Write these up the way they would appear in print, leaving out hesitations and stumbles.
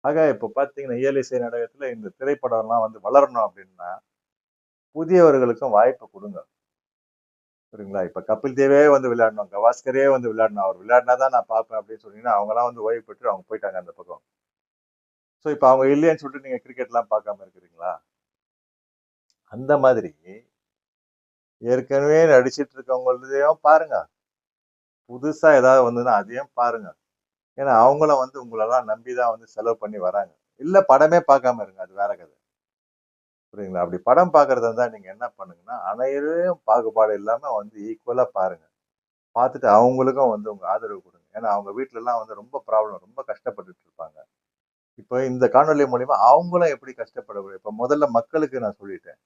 ஆக இப்ப பார்த்தீங்கன்னா, இயல் இசை நாடகத்துல இந்த திரைப்படம்லாம் வந்து வளரணும் அப்படின்னா, புதியவர்களுக்கும் வாய்ப்பு குடுங்க. புரியுங்களா? இப்ப கபில் தேவே வந்து விளையாடணும், கவாஸ்கரே வந்து விளையாடணும். அவர் விளையாடினா தான் நான் பார்ப்பேன் அப்படின்னு சொன்னீங்கன்னா, அவங்கலாம் வந்து ஓய்வு பெற்று அவங்க போயிட்டாங்க அந்த பக்கம். ஸோ இப்ப அவங்க இல்லையேன்னு சொல்லிட்டு நீங்க கிரிக்கெட்லாம் பார்க்காம இருக்கிறீங்களா? அந்த மாதிரி ஏற்கனவே நடிச்சிட்டு இருக்கவங்களதையும் பாருங்க. புதுசா ஏதாவது வந்ததுன்னா அதையும் பாருங்க. ஏன்னா அவங்களும் வந்து உங்களலாம் நம்பி தான் வந்து செலவு பண்ணி வராங்க. இல்ல படமே பார்க்காம இருங்க. அது வேற கதை. புரியுதுங்களா? அப்படி படம் பார்க்கறதா இருந்தா நீங்க என்ன பண்ணுங்கன்னா, அனைவரையும் பாகுபாடு இல்லாம வந்து ஈக்குவலா பாருங்க. பார்த்துட்டு அவங்களுக்கும் வந்து உங்க ஆதரவு குடுங்க. ஏன்னா அவங்க வீட்லலாம் வந்து ரொம்ப ப்ராப்ளம். ரொம்ப கஷ்டப்பட்டுட்டு இருப்பாங்க. இப்ப இந்த காணொளி மூலியமா அவங்களும் எப்படி இப்ப முதல்ல மக்களுக்கு நான் சொல்லிட்டேன்.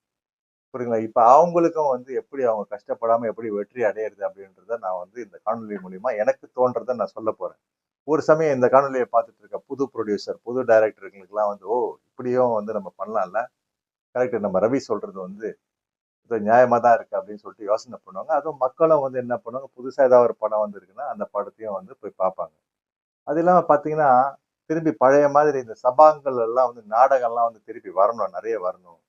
புரியுதுங்களா? இப்ப அவங்களுக்கும் வந்து எப்படி அவங்க கஷ்டப்படாம எப்படி வெற்றி அடையறது அப்படின்றத நான் வந்து இந்த காணொளி மூலியமா எனக்கு தோன்றத நான் சொல்லப் போறேன். ஒரு சமயம் இந்த காணொளிய பார்த்துட்டு இருக்க புது புரொடியூசர், புது டைரக்டர்களுக்கெல்லாம் வந்து, ஓ! இப்படியும் வந்து நம்ம பண்ணலாம்ல. கரெக்ட் நம்ம ரவி சொல்றது வந்து இது நியாயமா தான் இருக்கு அப்படின்னு சொல்லிட்டு யோசனை பண்ணுவாங்க. அதுவும் மக்களும் வந்து என்ன பண்ணுவாங்க, புதுசா ஏதாவது ஒரு படம் வந்திருக்குன்னா, அந்த படத்தையும் வந்து போய் பார்ப்பாங்க. அது இல்லாம பார்த்தீங்கன்னா, திரும்பி பழைய மாதிரி இந்த சபாங்கள் எல்லாம் வந்து நாடகம்லாம் வந்து திருப்பி வரணும். நெறைய வரணும்.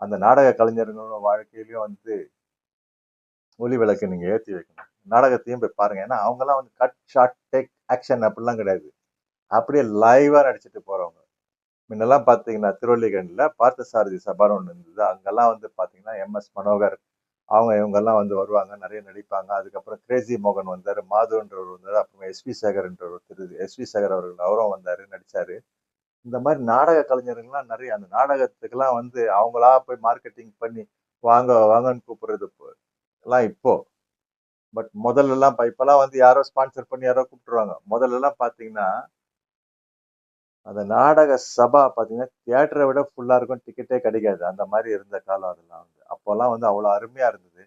அந்த நாடக கலைஞர்களோட வாழ்க்கையிலயும் வந்து ஒளி விளக்கு நீங்க ஏத்தி வைக்கணும். நாடகத்தையும் போய் பாருங்க. ஏன்னா, அவங்கலாம் வந்து கட், ஷாட், டேக், ஆக்ஷன் அப்படிலாம் கிடையாது. அப்படியே லைவா நடிச்சுட்டு போறவங்க. முன்னெல்லாம் பார்த்தீங்கன்னா, திருவல்லிக்கேணில பார்த்தசாரதி சபான்னு ஒண்ணு இருந்தது. அங்கெல்லாம் வந்து பார்த்தீங்கன்னா, எம்.எஸ். மனோகர் அவங்க இவங்கெல்லாம் வந்து வருவாங்க. நெறைய நடிப்பாங்க. அதுக்கப்புறம் கிரேஸி மோகன் வந்தாரு. மாதுன்றவர் வந்தாரு. அப்புறம் எஸ்.வி. சேகர்ன்றவர் எஸ்.வி. சேகர் அவர்கள் அவரும் வந்தாரு, நடிச்சாரு. இந்த மாரி நாடக கலைஞர்கள்லாம் நெறைய அந்த நாடகத்துக்கெல்லாம் வந்து அவங்களா போய் மார்க்கெட்டிங் பண்ணி வாங்க, வாங்கன்னு கூப்பிடுறது எல்லாம் இப்போ. பட் முதல்லலாம் இப்பலாம் வந்து யாரோ ஸ்பான்சர் பண்ணி யாரோ கூப்பிட்டுருவாங்க. முதல்லலாம் பார்த்தீங்கன்னா, அந்த நாடக சபா பார்த்தீங்கன்னா, தியேட்டர விட ஃபுல்லா இருக்கும். டிக்கெட்டே கிடைக்காது. அந்த மாரி இருந்த காலம் அதெல்லாம் வந்து. அப்போலாம் வந்து அவ்வளோ அருமையா இருந்தது.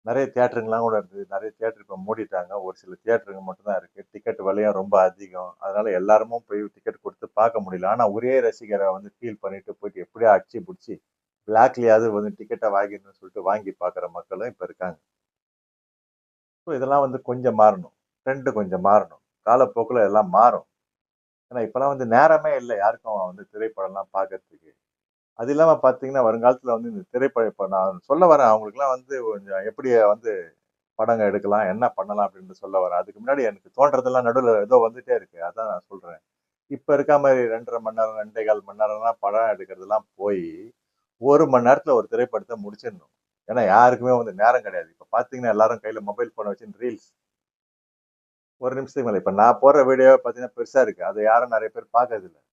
நெறைய தியேட்டருங்கலாம் கூட இருந்தது. நெறைய தியேட்டர் இப்ப மூடிட்டாங்க. ஒரு சில தியேட்டருங்க மட்டும் தான் இருக்கு. டிக்கெட் விலையும் ரொம்ப அதிகம். அதனால எல்லாருமும் போய் டிக்கெட் குடுத்து பார்க்க முடியல. ஆனா ஒரே ரசிகர வந்து ஃபீல் பண்ணிட்டு போயிட்டு எப்படியோ அடிச்சு புடிச்சு, பிளாக்லயாவது வந்து டிக்கெட்ட வாங்கிடணும்னு சொல்லிட்டு வாங்கி பார்க்குற மக்களும் இப்ப இருக்காங்க. ஸோ இதெல்லாம் வந்து கொஞ்சம் மாறணும். ட்ரெண்ட் கொஞ்சம் மாறணும். காலப்போக்குல எல்லாம் மாறும். ஏன்னா இப்பலாம் வந்து நேரமே இல்ல யாருக்கும் வந்து திரைப்படம்லாம் பார்க்கறதுக்கு. அது இல்லாம பார்த்தீங்கன்னா, வருங்காலத்துல வந்து இந்த திரைப்படம் இப்ப நான் சொல்ல வரேன் அவங்களுக்கெல்லாம் வந்து கொஞ்சம் எப்படி வந்து படங்க எடுக்கலாம், என்ன பண்ணலாம் அப்படின்னு சொல்ல வரேன். அதுக்கு முன்னாடி எனக்கு தோன்றதெல்லாம் நடுவுல ஏதோ வந்துட்டே இருக்கு. அதான் நான் சொல்றேன். இப்ப இருக்க மாரி 2 1/2 மணி நேரம், 2 1/4 மணி நேரம்லாம் படம் எடுக்கிறதெல்லாம் போயி, 1 மணி நேரத்துல ஒரு திரைப்படத்த முடிச்சிடணும். ஏன்னா யாருக்குமே வந்து நேரம் கிடையாது. இப்ப பார்த்தீங்கன்னா, எல்லாரும் கையில மொபைல் ஃபோன வச்சுன்னு ரீல்ஸ். ஒரு நிமிஷத்துக்கு மேல. இப்ப நான் போடுற வீடியோ பார்த்தீங்கன்னா பெருசா இருக்கு. அத யாரும் நெறைய பேர் பார்க்கறதில்ல.